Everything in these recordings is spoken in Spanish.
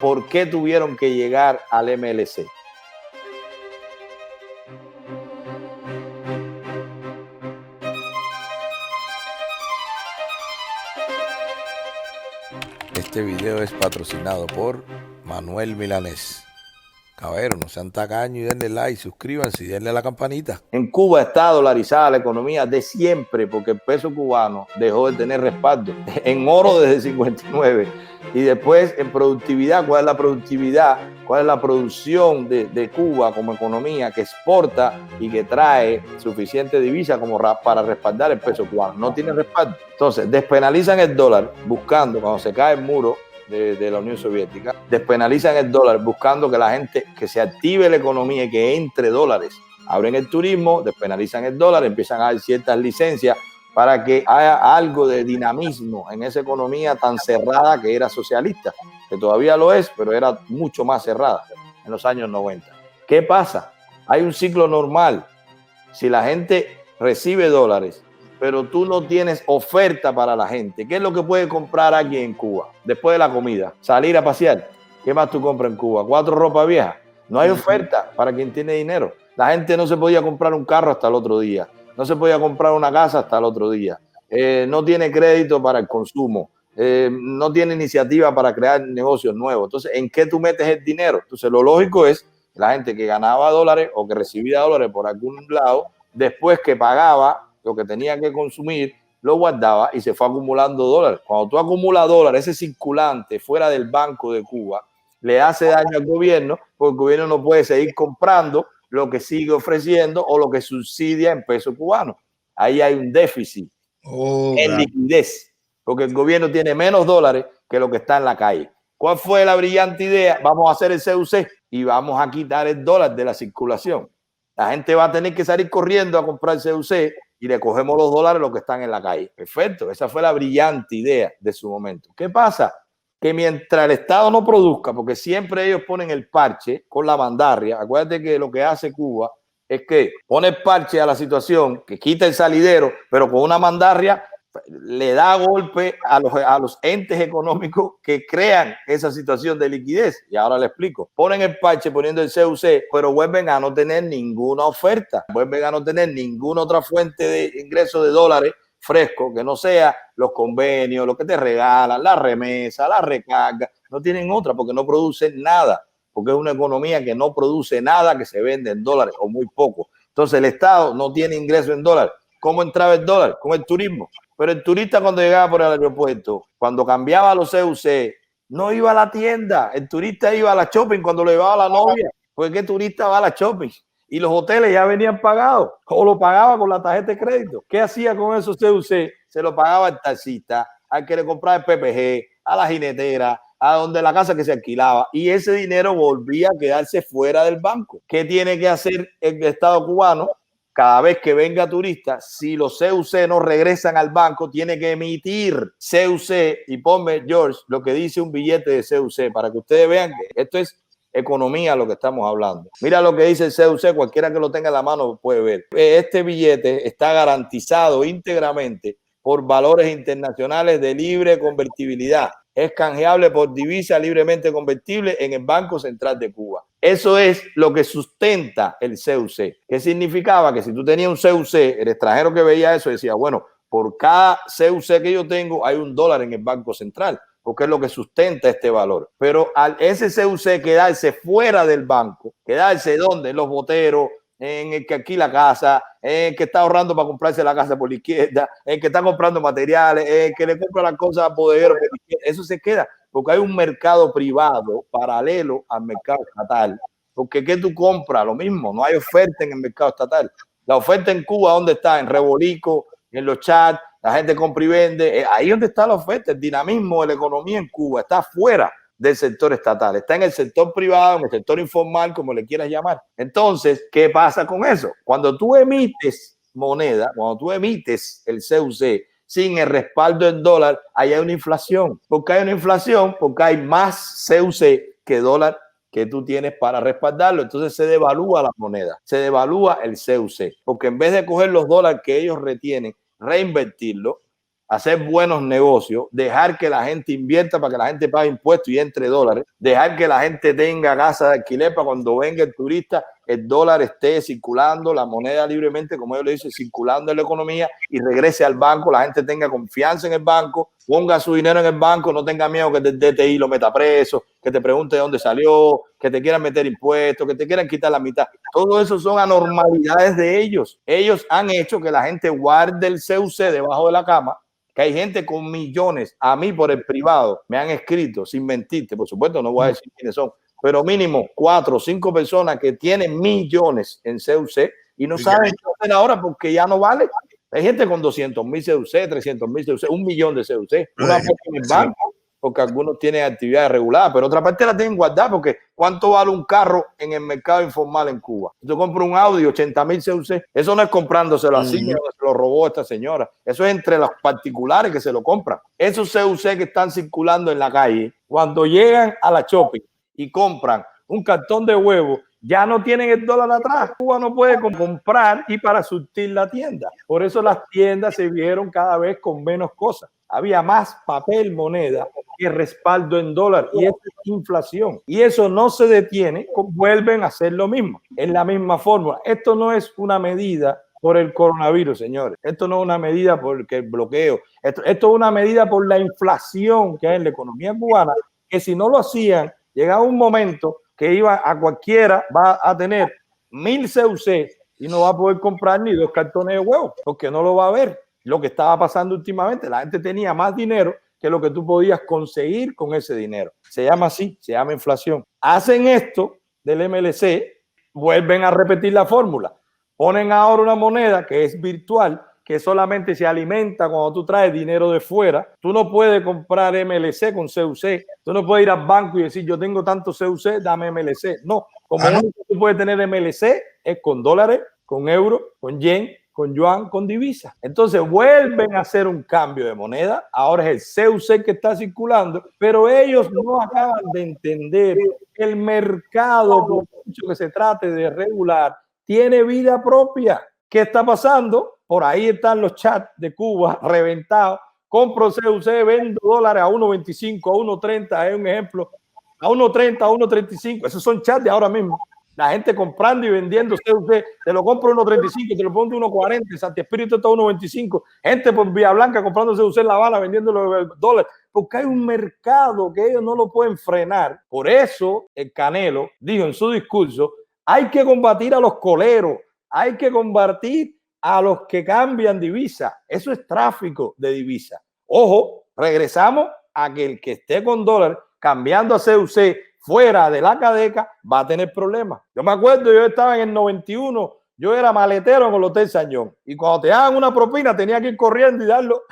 ¿Por qué tuvieron que llegar al MLC? Este video es patrocinado por Manuel Milanés. Caballero, no sean tacaños y denle like, suscríbanse y denle a la campanita. En Cuba está dolarizada la economía de siempre porque el peso cubano dejó de tener respaldo. En oro desde 59. Y después en productividad, ¿cuál es la productividad? ¿Cuál es la producción de Cuba como economía que exporta y que trae suficiente divisa como para respaldar el peso cubano? No tiene respaldo. Entonces, despenalizan el dólar buscando, cuando se cae el muro de la Unión Soviética, despenalizan el dólar buscando que la gente, que se active la economía y que entre dólares. Abren el turismo, despenalizan el dólar, empiezan a dar ciertas licencias para que haya algo de dinamismo en esa economía tan cerrada que era socialista, que todavía lo es, pero era mucho más cerrada en los años 90. ¿Qué pasa? Hay un ciclo normal. Si la gente recibe dólares, pero tú no tienes oferta para la gente, ¿qué es lo que puede comprar alguien en Cuba después de la comida? Salir a pasear. ¿Qué más tú compras en Cuba? 4 ropas viejas. No hay oferta para quien tiene dinero. La gente no se podía comprar un carro hasta el otro día. No se podía comprar una casa hasta el otro día. No tiene crédito para el consumo. No tiene iniciativa para crear negocios nuevos. Entonces, ¿en qué tú metes el dinero? Entonces, lo lógico es la gente que ganaba dólares o que recibía dólares por algún lado, después que pagaba lo que tenía que consumir, lo guardaba y se fue acumulando dólares. Cuando tú acumulas dólares, ese circulante fuera del Banco de Cuba le hace daño al gobierno, porque el gobierno no puede seguir comprando lo que sigue ofreciendo o lo que subsidia en peso cubano. Ahí hay un déficit en liquidez, porque el gobierno tiene menos dólares que lo que está en la calle. ¿Cuál fue la brillante idea? Vamos a hacer el CUC y vamos a quitar el dólar de la circulación. La gente va a tener que salir corriendo a comprar el CUC y le cogemos los dólares los que están en la calle. Perfecto, esa fue la brillante idea de su momento. ¿Qué pasa? Que mientras el Estado no produzca, porque siempre ellos ponen el parche con la mandarria, acuérdate que lo que hace Cuba es que pone el parche a la situación, que quita el salidero, pero con una mandarria le da golpe a los entes económicos que crean esa situación de liquidez. Y ahora le explico. Ponen el parche poniendo el CUC, pero vuelven a no tener ninguna oferta, vuelven a no tener ninguna otra fuente de ingreso de dólares fresco que no sea los convenios, lo que te regalan, la remesa, la recarga. No tienen otra porque no producen nada, porque es una economía que no produce nada, que se vende en dólares o muy poco. Entonces el Estado no tiene ingreso en dólares. ¿Cómo entraba el dólar? Con el turismo. Pero el turista cuando llegaba por el aeropuerto, cuando cambiaba los CUC, no iba a la tienda. El turista iba a la shopping cuando lo llevaba a la novia. Porque ¿qué turista va a la shopping? Y los hoteles ya venían pagados o lo pagaba con la tarjeta de crédito. ¿Qué hacía con esos CUC? Se lo pagaba el taxista, al que le compraba el PPG, a la jinetera, a donde la casa que se alquilaba, y ese dinero volvía a quedarse fuera del banco. ¿Qué tiene que hacer el Estado cubano? Cada vez que venga turista, si los CUC no regresan al banco, tiene que emitir CUC, y ponme, George, lo que dice un billete de CUC, para que ustedes vean que esto es economía lo que estamos hablando. Mira lo que dice el CUC, cualquiera que lo tenga en la mano puede ver. Este billete está garantizado íntegramente por valores internacionales de libre convertibilidad. Es canjeable por divisa libremente convertible en el Banco Central de Cuba. Eso es lo que sustenta el CUC. ¿Qué significaba? Que si tú tenías un CUC, el extranjero que veía eso decía, bueno, por cada CUC que yo tengo hay $1 en el Banco Central, porque es lo que sustenta este valor. Pero al ese CUC quedarse fuera del banco, quedarse ¿dónde? En los boteros, en el que alquila casa, en el que está ahorrando para comprarse la casa por la izquierda, en el que está comprando materiales, en el que le compra las cosas a bodeguero por la izquierda. Eso se queda porque hay un mercado privado paralelo al mercado estatal. Porque ¿qué tú compras? Lo mismo, no hay oferta en el mercado estatal. La oferta en Cuba, ¿dónde está? En Rebolico, en los chats, la gente compra y vende. Ahí es donde está la oferta. El dinamismo de la economía en Cuba está fuera del sector estatal, está en el sector privado, en el sector informal, como le quieras llamar. Entonces, ¿qué pasa con eso? Cuando tú emites moneda, cuando tú emites el CUC sin el respaldo en dólar, ahí hay una inflación. ¿Por qué hay una inflación? Porque hay más CUC que dólar que tú tienes para respaldarlo. Entonces se devalúa la moneda, se devalúa el CUC, porque en vez de coger los dólares que ellos retienen, reinvertirlo, hacer buenos negocios, dejar que la gente invierta para que la gente pague impuestos y entre dólares, dejar que la gente tenga casa de alquiler para cuando venga el turista, el dólar esté circulando, la moneda libremente, como yo le dice, circulando en la economía y regrese al banco, la gente tenga confianza en el banco, ponga su dinero en el banco, no tenga miedo que el DTI lo meta preso, que te pregunte de dónde salió, que te quieran meter impuestos, que te quieran quitar la mitad. Todo eso son anormalidades de ellos. Ellos han hecho que la gente guarde el CUC debajo de la cama, que hay gente con millones. A mí por el privado me han escrito, sin mentirte, por supuesto no voy a decir quiénes son, pero mínimo 4 o 5 personas que tienen millones en CUC y no saben qué hacer ahora porque ya no vale. Hay gente con 200.000 CUC, 300.000 CUC, 1 millón de CUC. Una parte en el banco, porque algunos tienen actividades reguladas, pero otra parte la tienen guardada porque ¿cuánto vale un carro en el mercado informal en Cuba? Yo compro un Audi, 80.000 CUC. Eso no es comprándoselo así, se lo robó esta señora. Eso es entre los particulares que se lo compran. Esos CUC que están circulando en la calle, cuando llegan a la shopping y compran un cartón de huevo, ya no tienen el dólar atrás. Cuba no puede comprar y para surtir la tienda. Por eso las tiendas se vieron cada vez con menos cosas. Había más papel moneda que respaldo en dólar y eso es inflación. Y eso no se detiene, vuelven a hacer lo mismo. Es la misma fórmula. Esto no es una medida por el coronavirus, señores. Esto no es una medida por el bloqueo. Esto es una medida por la inflación que hay en la economía cubana, que si no lo hacían, llegaba un momento que iba a cualquiera, va a tener 1.000 CUC y no va a poder comprar ni 2 cartones de huevos, porque no lo va a ver. Lo que estaba pasando últimamente, la gente tenía más dinero que lo que tú podías conseguir con ese dinero. Se llama así, se llama inflación. Hacen esto del MLC, vuelven a repetir la fórmula. Ponen ahora una moneda que es virtual, que solamente se alimenta cuando tú traes dinero de fuera. Tú no puedes comprar MLC con CUC. Tú no puedes ir al banco y decir, yo tengo tanto CUC, dame MLC. No, como único tú puedes tener MLC es con dólares, con euros, con yen, con yuan, con divisa. Entonces vuelven a hacer un cambio de moneda. Ahora es el CUC que está circulando, pero ellos no acaban de entender que el mercado, por mucho que se trate de regular, tiene vida propia. ¿Qué está pasando? Por ahí están los chats de Cuba reventados. Compro CUC, vendo dólares a 1.25, a 1.30, es un ejemplo. A 1.30, a 1.35. Esos son chats de ahora mismo. La gente comprando y vendiendo CUC. Te lo compro a 1.35, te lo pongo a 1.40. Santi Espíritu está a 1.25. Gente por Vía Blanca comprando CUC en La Habana, vendiéndolo dólares. Porque hay un mercado que ellos no lo pueden frenar. Por eso el Canelo dijo en su discurso, hay que combatir a los coleros. Hay que combatir a los que cambian divisa. Eso es tráfico de divisa. Ojo, regresamos a que el que esté con dólar cambiando a CUC fuera de la cadeca va a tener problemas. Yo me acuerdo, yo estaba en el 91, yo era maletero en el Hotel Sañón y cuando te daban una propina tenía que ir corriendo y darlo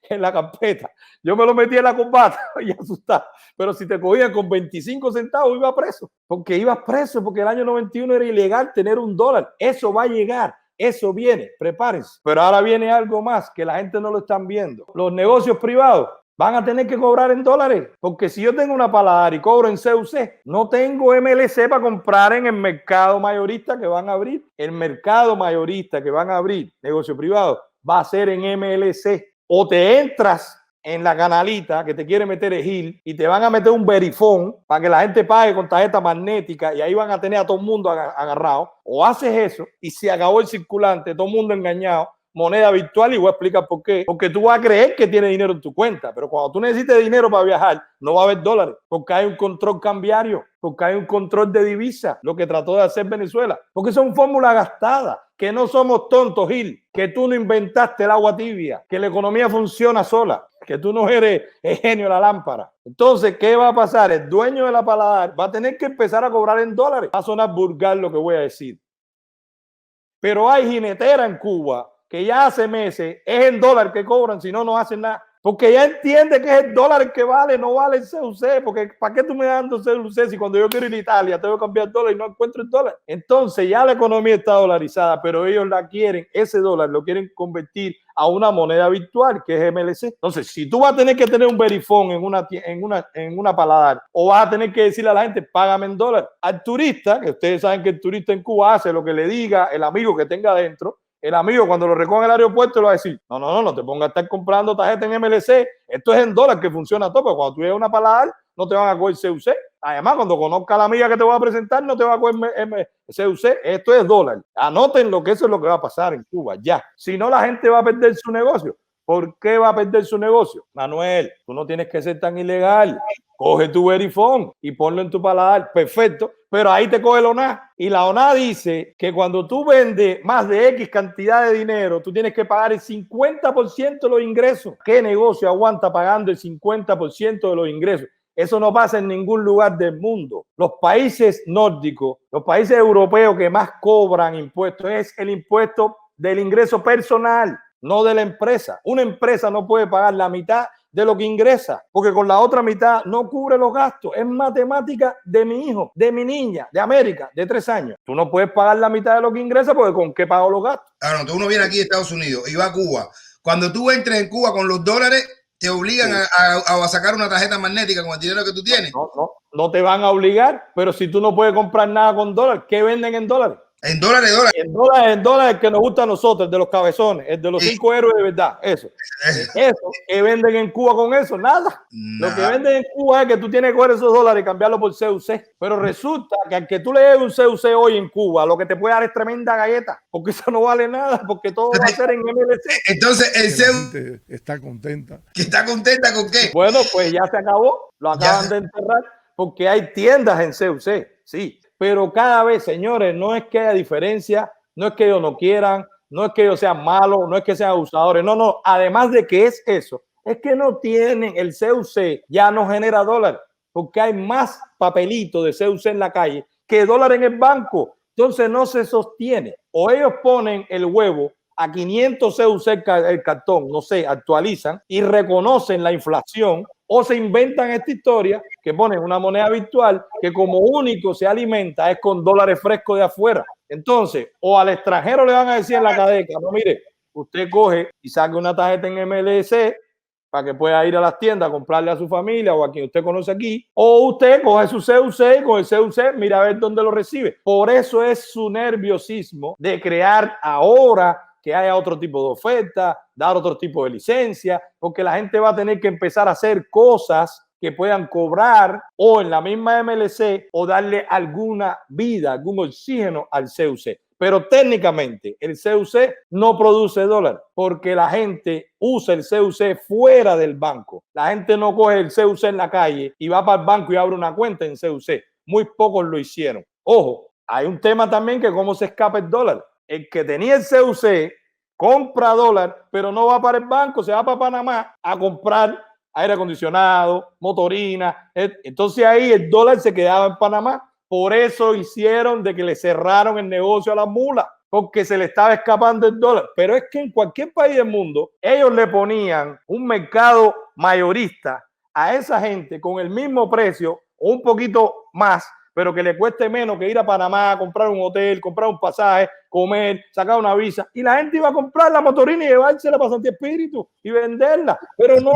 en la carpeta. Yo me lo metí en la corbata y asustado. Pero si te cogían con 25 centavos, ibas preso. Porque ibas preso, porque el año 91 era ilegal tener un dólar. Eso va a llegar. Eso viene. Prepárense. Pero ahora viene algo más que la gente no lo están viendo. Los negocios privados van a tener que cobrar en dólares. Porque si yo tengo una paladar y cobro en CUC, no tengo MLC para comprar en el mercado mayorista que van a abrir. El mercado mayorista que van a abrir, negocio privado, va a ser en MLC. O te entras en la canalita que te quiere meter el Gil y te van a meter un verifón para que la gente pague con tarjeta magnética y ahí van a tener a todo el mundo agarrado. O haces eso y se acabó el circulante, todo el mundo engañado, moneda virtual, y voy a explicar por qué. Porque tú vas a creer que tienes dinero en tu cuenta, pero cuando tú necesites dinero para viajar, no va a haber dólares, porque hay un control cambiario, porque hay un control de divisa, lo que trató de hacer Venezuela, porque son fórmulas gastadas, que no somos tontos, Gil, que tú no inventaste el agua tibia, que la economía funciona sola, que tú no eres el genio de la lámpara. Entonces, ¿qué va a pasar? El dueño de la paladar va a tener que empezar a cobrar en dólares. Va a sonar vulgar lo que voy a decir. Pero hay jinetera en Cuba que ya hace meses es en dólar que cobran, si no, no hacen nada. Porque ya entiende que es el dólar el que vale, no vale el CUC. Porque ¿para qué tú me das dando CUC si cuando yo quiero ir a Italia tengo que cambiar el dólar y no encuentro el dólar? Entonces ya la economía está dolarizada, pero ellos la quieren, ese dólar lo quieren convertir a una moneda virtual que es MLC. Entonces, si tú vas a tener que tener un verifón en una paladar, o vas a tener que decirle a la gente, págame en dólar. Al turista, que ustedes saben que el turista en Cuba hace lo que le diga el amigo que tenga adentro, el amigo cuando lo recoge en el aeropuerto le va a decir, no te pongas a estar comprando tarjeta en MLC, esto es en dólar que funciona todo, pero cuando tú llegas a una paladar no te van a coger CUC. Además, cuando conozca a la amiga que te voy a presentar, no te va a coger CUC, esto es dólar. Anoten lo que eso es lo que va a pasar en Cuba, ya. Si no, la gente va a perder su negocio. ¿Por qué va a perder su negocio? Manuel, tú no tienes que ser tan ilegal. Coge tu Verifone y ponlo en tu paladar. Perfecto. Pero ahí te coge la ONA. Y la ONA dice que cuando tú vendes más de X cantidad de dinero, tú tienes que pagar el 50% de los ingresos. ¿Qué negocio aguanta pagando el 50% de los ingresos? Eso no pasa en ningún lugar del mundo. Los países nórdicos, los países europeos que más cobran impuestos es el impuesto del ingreso personal, no de la empresa. Una empresa no puede pagar la mitad de lo que ingresa, porque con la otra mitad no cubre los gastos. Es matemática de mi hijo, de mi niña, de América, de 3 años. Tú no puedes pagar la mitad de lo que ingresa porque ¿con qué pago los gastos? Claro, tú uno viene aquí a Estados Unidos y va a Cuba. Cuando tú entres en Cuba con los dólares, te obligan a sacar una tarjeta magnética con el dinero que tú tienes. No te van a obligar, pero si tú no puedes comprar nada con dólares, ¿qué venden en dólares? En dólares. En dólares que nos gusta a nosotros, el de los cabezones, el de los 5 héroes de verdad, eso. ¿Qué venden en Cuba con eso? Nada. Lo que venden en Cuba es que tú tienes que coger esos dólares y cambiarlo por CUC. Pero resulta que al que tú le des un CUC hoy en Cuba, lo que te puede dar es tremenda galleta, porque eso no vale nada, porque todo va a ser en MLC. Entonces, el CUC está contenta. ¿Está contenta con qué? Bueno, pues ya se acabó, lo acaban de enterrar, porque hay tiendas en CUC, sí. Pero cada vez, señores, no es que haya diferencia, no es que ellos no quieran, no es que ellos sean malos, no es que sean abusadores, no. Además de que es eso, es que no tienen el CUC, ya no genera dólar, porque hay más papelito de CUC en la calle que dólar en el banco. Entonces no se sostiene. O ellos ponen el huevo a 500 CUC el cartón, no sé, actualizan y reconocen la inflación, o se inventan esta historia que ponen una moneda virtual que como único se alimenta es con dólares frescos de afuera. Entonces, o al extranjero le van a decir en la cadeca, no, mire, usted coge y saque una tarjeta en MLC para que pueda ir a las tiendas a comprarle a su familia o a quien usted conoce aquí, o usted coge su CUC y con el CUC mira a ver dónde lo recibe. Por eso es su nerviosismo de crear ahora que haya otro tipo de oferta, dar otro tipo de licencia, porque la gente va a tener que empezar a hacer cosas que puedan cobrar o en la misma MLC o darle alguna vida, algún oxígeno al CUC. Pero técnicamente el CUC no produce dólar porque la gente usa el CUC fuera del banco. La gente no coge el CUC en la calle y va para el banco y abre una cuenta en CUC. Muy pocos lo hicieron. Ojo, hay un tema también que cómo se escapa el dólar. El que tenía el CUC compra dólar, pero no va para el banco, se va para Panamá a comprar aire acondicionado, motorina. Entonces ahí el dólar se quedaba en Panamá. Por eso hicieron de que le cerraron el negocio a las mulas, porque se le estaba escapando el dólar. Pero es que en cualquier país del mundo, ellos le ponían un mercado mayorista a esa gente con el mismo precio o un poquito más, pero que le cueste menos que ir a Panamá, comprar un hotel, comprar un pasaje, comer, sacar una visa. Y la gente iba a comprar la motorina y llevársela para Santi Espíritu y venderla. Pero no,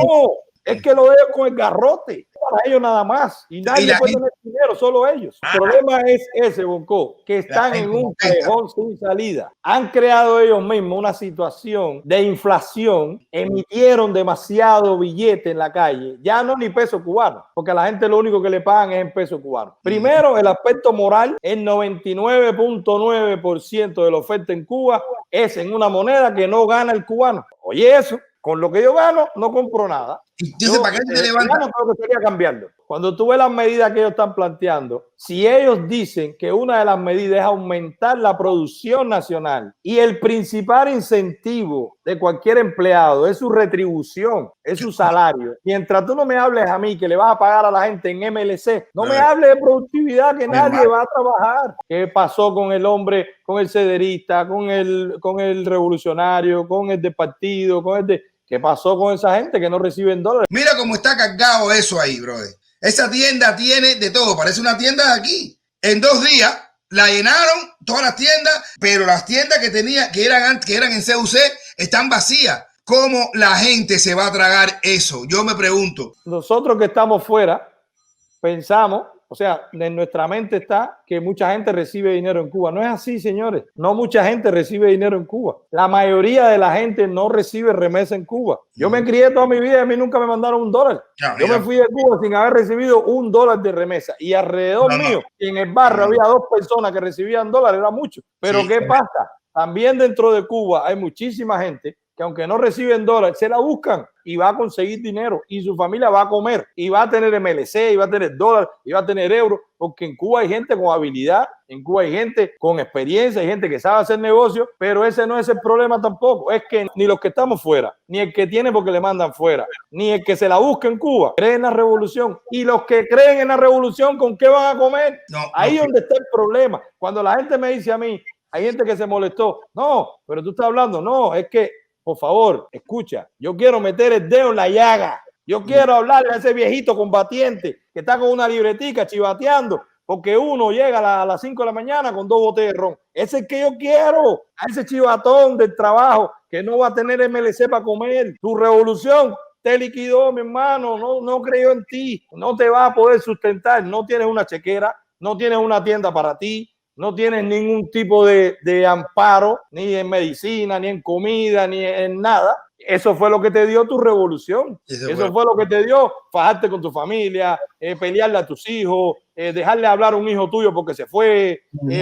es que lo dejo con el garrote para ellos nada más. Y nadie puede tener dinero, solo ellos. El problema es ese, Bonco, que están en un callejón sin salida. Han creado ellos mismos una situación de inflación, emitieron demasiado billete en la calle, ya no ni peso cubano, porque a la gente lo único que le pagan es en peso cubano. Primero, el aspecto moral, el 99.9% de la oferta en Cuba es en una moneda que no gana el cubano. Oye, eso. Con lo que yo gano, no compro nada. Entonces, ¿para qué te levantas? Creo que sería cambiarlo. Cuando tú ves las medidas que ellos están planteando, si ellos dicen que una de las medidas es aumentar la producción nacional y el principal incentivo de cualquier empleado es su retribución, es su salario, mientras tú no me hables a mí que le vas a pagar a la gente en MLC, no me hables de productividad, que nadie va a trabajar. ¿Qué pasó con el hombre, con el cederista, con el revolucionario, con el de partido, con el de... ¿Qué pasó con esa gente que no reciben dólares? Mira cómo está cargado eso ahí, brother. Esa tienda tiene de todo. Parece una tienda de aquí. En 2 días la llenaron todas las tiendas, pero las tiendas que eran en CUC están vacías. ¿Cómo la gente se va a tragar eso? Yo me pregunto. Nosotros que estamos fuera pensamos, O sea, en nuestra mente está que mucha gente recibe dinero en Cuba. No es así, señores. No mucha gente recibe dinero en Cuba. La mayoría de la gente no recibe remesa en Cuba. Yo me crié toda mi vida y a mí nunca me mandaron $1. Yo me fui de Cuba sin haber recibido $1 de remesa. Y alrededor mío, en el barrio, había 2 personas que recibían $, era mucho. Pero ¿qué pasa? También dentro de Cuba hay muchísima gente que aunque no reciben $, se la buscan y va a conseguir dinero y su familia va a comer y va a tener MLC y va a tener $, y va a tener euros, porque en Cuba hay gente con habilidad, en Cuba hay gente con experiencia, hay gente que sabe hacer negocios, pero ese no es el problema tampoco. Es que ni los que estamos fuera, ni el que tiene porque le mandan fuera, ni el que se la busca en Cuba, cree en la revolución. Y los que creen en la revolución, ¿con qué van a comer? Ahí es donde está el problema. Cuando la gente me dice a mí, hay gente que se molestó, no, pero tú estás hablando, no, es que por favor, escucha, yo quiero meter el dedo en la llaga. Yo quiero hablarle a ese viejito combatiente que está con una libretica chivateando porque uno llega a las 5 de la mañana con 2 botellas de ron. Ese es el que yo quiero, a ese chivatón del trabajo que no va a tener MLC para comer. Tu revolución te liquidó, mi hermano, no creyó en ti, no te va a poder sustentar, no tienes una chequera, no tienes una tienda para ti, no tienes ningún tipo de amparo, ni en medicina, ni en comida, ni en nada. Eso fue lo que te dio tu revolución. Eso fue lo que te dio fajarte con tu familia, pelearle a tus hijos, dejarle hablar a un hijo tuyo porque se fue,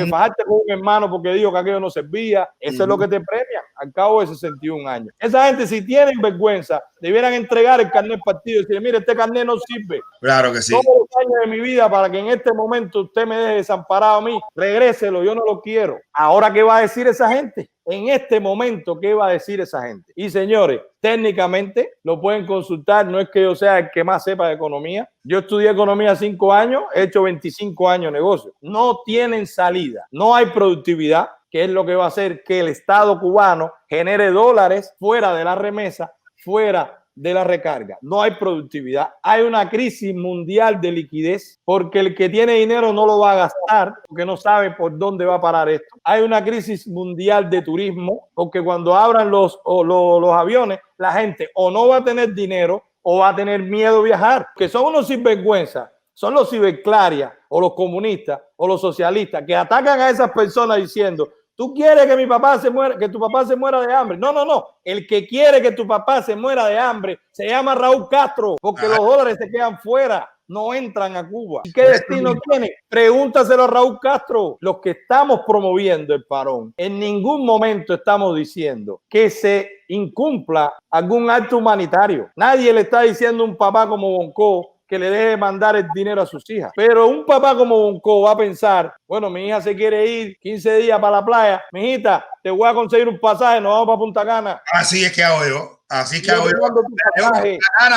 fajarte con un hermano porque dijo que aquello no servía. Eso es lo que te premia al cabo de 61 años. Esa gente, si tienen vergüenza, debieran entregar el carnet partido y decir, mire, este carnet no sirve. Claro que sí. Todos los años de mi vida para que en este momento usted me deje desamparado a mí, regréselo, yo no lo quiero. Ahora, ¿qué va a decir esa gente? En este momento, ¿qué va a decir esa gente? Y señores, técnicamente lo pueden consultar. No es que yo sea el que más sepa de economía. Yo estudié economía 5 años, he hecho 25 años de negocio. No tienen salida, no hay productividad, que es lo que va a hacer que el Estado cubano genere dólares fuera de la remesa, fuera de la recarga. No hay productividad. Hay una crisis mundial de liquidez porque el que tiene dinero no lo va a gastar porque no sabe por dónde va a parar esto. Hay una crisis mundial de turismo porque cuando abran los aviones, la gente o no va a tener dinero o va a tener miedo a viajar, que son unos sinvergüenzas. Son los ciberclarias o los comunistas o los socialistas que atacan a esas personas diciendo: tú quieres que mi papá se muera, que tu papá se muera de hambre. No. El que quiere que tu papá se muera de hambre se llama Raúl Castro, porque los dólares se quedan fuera, no entran a Cuba. ¿Y qué destino tiene? Pregúntaselo a Raúl Castro. Los que estamos promoviendo el parón, en ningún momento estamos diciendo que se incumpla algún acto humanitario. Nadie le está diciendo a un papá como Bonco que le deje mandar el dinero a sus hijas. Pero un papá como Bonco va a pensar, bueno, mi hija se quiere ir 15 días para la playa, mi hijita, te voy a conseguir un pasaje, nos vamos para Punta Cana. Así es que hago yo. Así es que hago yo.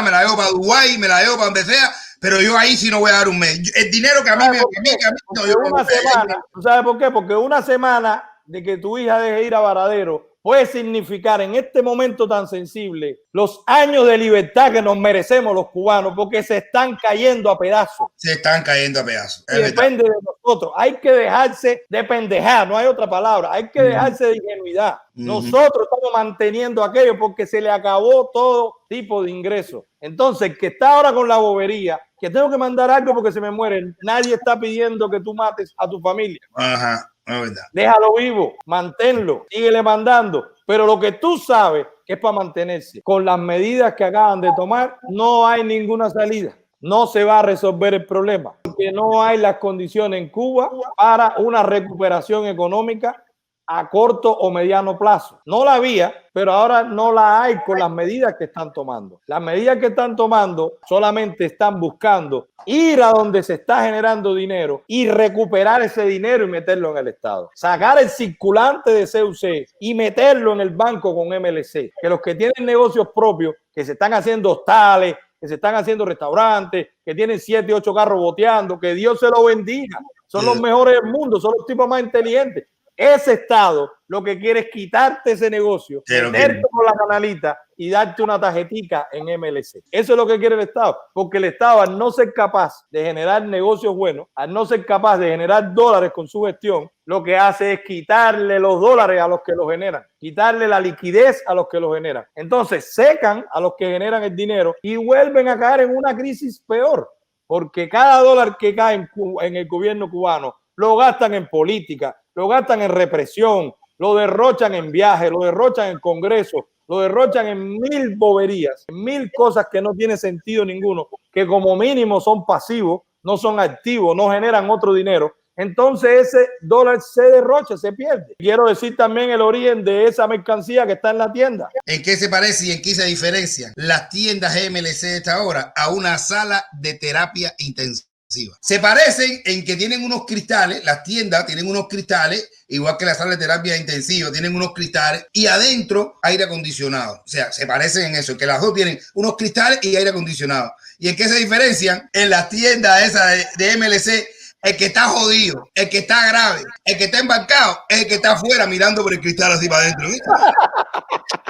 Me la llevo para Dubái, me la llevo para donde sea, pero yo ahí sí no voy a dar un mes. El dinero que a mí no, yo una semana, ¿tú sabes por qué? Porque una semana de que tu hija deje ir a Varadero puede significar en este momento tan sensible los años de libertad que nos merecemos los cubanos, porque se están cayendo a pedazos. Se están cayendo a pedazos. Y depende de nosotros. Hay que dejarse de pendejar, no hay otra palabra. Hay que dejarse de ingenuidad. Nosotros estamos manteniendo aquello porque se le acabó todo tipo de ingresos. Entonces, el que está ahora con la bobería, que tengo que mandar algo porque se me mueren, nadie está pidiendo que tú mates a tu familia. Ajá. No, verdad. Déjalo vivo, manténlo, síguele mandando, pero lo que tú sabes que es para mantenerse. Con las medidas que acaban de tomar, no hay ninguna salida. No se va a resolver el problema, porque no hay las condiciones en Cuba para una recuperación económica a corto o mediano plazo. No la había, pero ahora no la hay con las medidas que están tomando. Las medidas que están tomando solamente están buscando ir a donde se está generando dinero y recuperar ese dinero y meterlo en el Estado. Sacar el circulante de CUC y meterlo en el banco con MLC. Que los que tienen negocios propios, que se están haciendo hostales, que se están haciendo restaurantes, que tienen 7, 8 carros boteando, que Dios se lo bendiga. Son los mejores del mundo, son los tipos más inteligentes. Ese Estado lo que quiere es quitarte ese negocio, meterte con la canalita y darte una tarjetica en MLC. Eso es lo que quiere el Estado, porque el Estado, al no ser capaz de generar negocios buenos, al no ser capaz de generar dólares con su gestión, lo que hace es quitarle los dólares a los que los generan, quitarle la liquidez a los que los generan. Entonces secan a los que generan el dinero y vuelven a caer en una crisis peor. porque cada dólar que cae en el gobierno cubano lo gastan en política, lo gastan en represión, lo derrochan en viajes, lo derrochan en congresos, lo derrochan en mil boberías, en mil cosas que no tiene sentido ninguno, que como mínimo son pasivos, no son activos, no generan otro dinero. Entonces ese dólar se derrocha, se pierde. Quiero decir también el origen de esa mercancía que está en la tienda. ¿En qué se parece y en qué se diferencian las tiendas MLC de esta hora a una sala de terapia intensiva? Se parecen en que tienen unos cristales, las tiendas tienen unos cristales, igual que la sala de terapia intensiva, tienen unos cristales y adentro aire acondicionado. O sea, se parecen en eso, que las dos tienen unos cristales y aire acondicionado. ¿Y en qué se diferencian? En las tiendas esas de MLC, el que está jodido, el que está grave, el que está embarcado, es el que está afuera mirando por el cristal así para adentro. ¿Viste?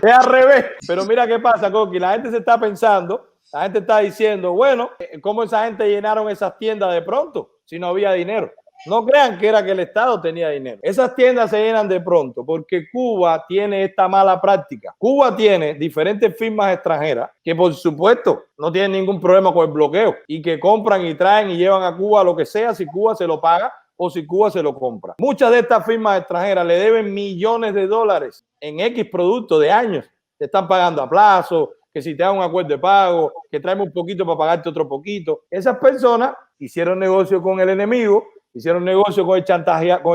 Es al revés. Pero mira qué pasa, Coqui. La gente se está pensando, la gente está diciendo, bueno, ¿cómo esa gente llenaron esas tiendas de pronto si no había dinero? No crean que era que el Estado tenía dinero. Esas tiendas se llenan de pronto porque Cuba tiene esta mala práctica. Cuba tiene diferentes firmas extranjeras que, por supuesto, no tienen ningún problema con el bloqueo y que compran y traen y llevan a Cuba lo que sea si Cuba se lo paga o si Cuba se lo compra. Muchas de estas firmas extranjeras le deben millones de dólares en X productos de años. Te están pagando a plazo, que si te dan un acuerdo de pago, que traemos un poquito para pagarte otro poquito. Esas personas hicieron negocio con el enemigo, hicieron negocio con el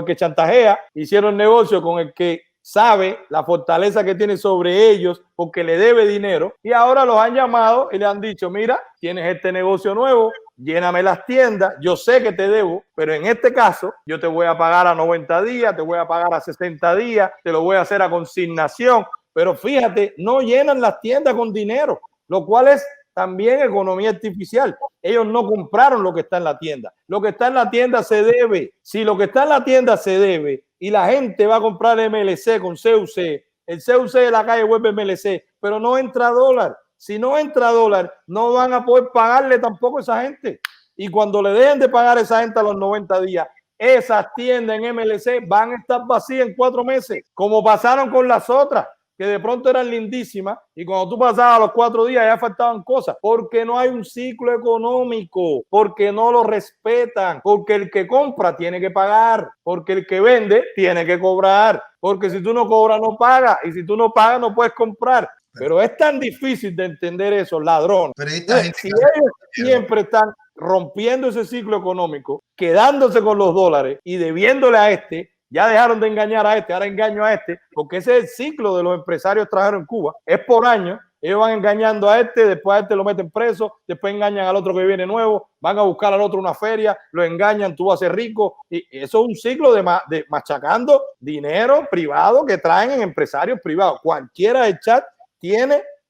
que chantajea, hicieron negocio con el que sabe la fortaleza que tiene sobre ellos porque le debe dinero y ahora los han llamado y le han dicho, mira, tienes este negocio nuevo, lléname las tiendas, yo sé que te debo, pero en este caso yo te voy a pagar a 90 días, te voy a pagar a 60 días, te lo voy a hacer a consignación, pero fíjate, no llenan las tiendas con dinero, lo cual es también economía artificial. Ellos no compraron lo que está en la tienda. Lo que está en la tienda se debe. Si lo que está en la tienda se debe y la gente va a comprar MLC con CUC, el CUC de la calle vuelve MLC, pero no entra dólar. Si no entra dólar, no van a poder pagarle tampoco a esa gente. Y cuando le dejen de pagar a esa gente a los 90 días, esas tiendas en MLC van a estar vacías en 4 meses, como pasaron con las otras, que de pronto eran lindísimas y cuando tú pasabas a los 4 días ya faltaban cosas, porque no hay un ciclo económico, porque no lo respetan, porque el que compra tiene que pagar, porque el que vende tiene que cobrar, porque si tú no cobras no pagas y si tú no pagas no puedes comprar. Pero es tan difícil de entender eso, ladrón. Pero esta gente, si ellos siempre están rompiendo ese ciclo económico, quedándose con los dólares y debiéndole a este, ya dejaron de engañar a este, ahora engaño a este, porque ese es el ciclo de los empresarios extranjeros en Cuba. Es por año, ellos van engañando a este, después a este lo meten preso, después engañan al otro que viene nuevo, van a buscar al otro una feria, lo engañan, tú vas a ser rico. Y eso es un ciclo de machacando dinero privado que traen en empresarios privados. Cualquiera del chat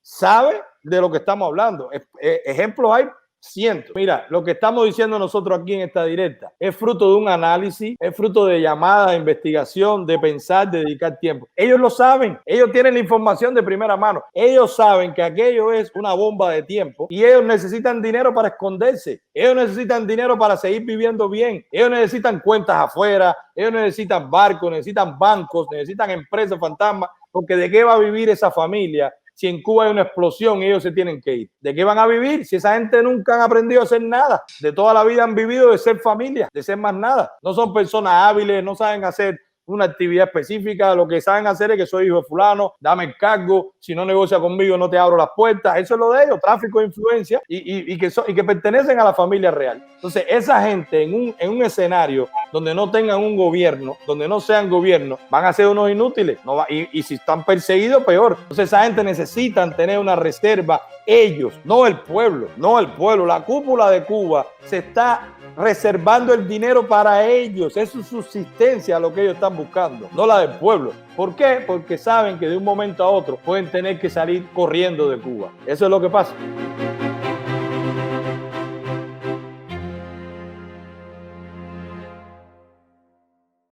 sabe de lo que estamos hablando. Ejemplos hay cientos. Mira, lo que estamos diciendo nosotros aquí en esta directa es fruto de un análisis, es fruto de llamadas, de investigación, de pensar, de dedicar tiempo. Ellos lo saben, ellos tienen la información de primera mano, ellos saben que aquello es una bomba de tiempo y ellos necesitan dinero para esconderse, ellos necesitan dinero para seguir viviendo bien, ellos necesitan cuentas afuera, ellos necesitan barcos, necesitan bancos, necesitan empresas fantasmas, porque ¿de qué va a vivir esa familia? Si en Cuba hay una explosión y ellos se tienen que ir, ¿de qué van a vivir? Si esa gente nunca han aprendido a hacer nada, de toda la vida han vivido de ser familia, de ser más nada. No son personas hábiles, no saben hacer una actividad específica, lo que saben hacer es que soy hijo de fulano, dame el cargo, si no negocia conmigo no te abro las puertas, eso es lo de ellos, tráfico de influencia y que pertenecen a la familia real. Entonces esa gente en un escenario donde no tengan un gobierno, donde no sean gobierno, van a ser unos inútiles, y si están perseguidos, peor. Entonces esa gente necesitan tener una reserva, ellos, no el pueblo, la cúpula de Cuba se está reservando el dinero para ellos, es su subsistencia lo que ellos están buscando, no la del pueblo. ¿Por qué? Porque saben que de un momento a otro pueden tener que salir corriendo de Cuba. Eso es lo que pasa.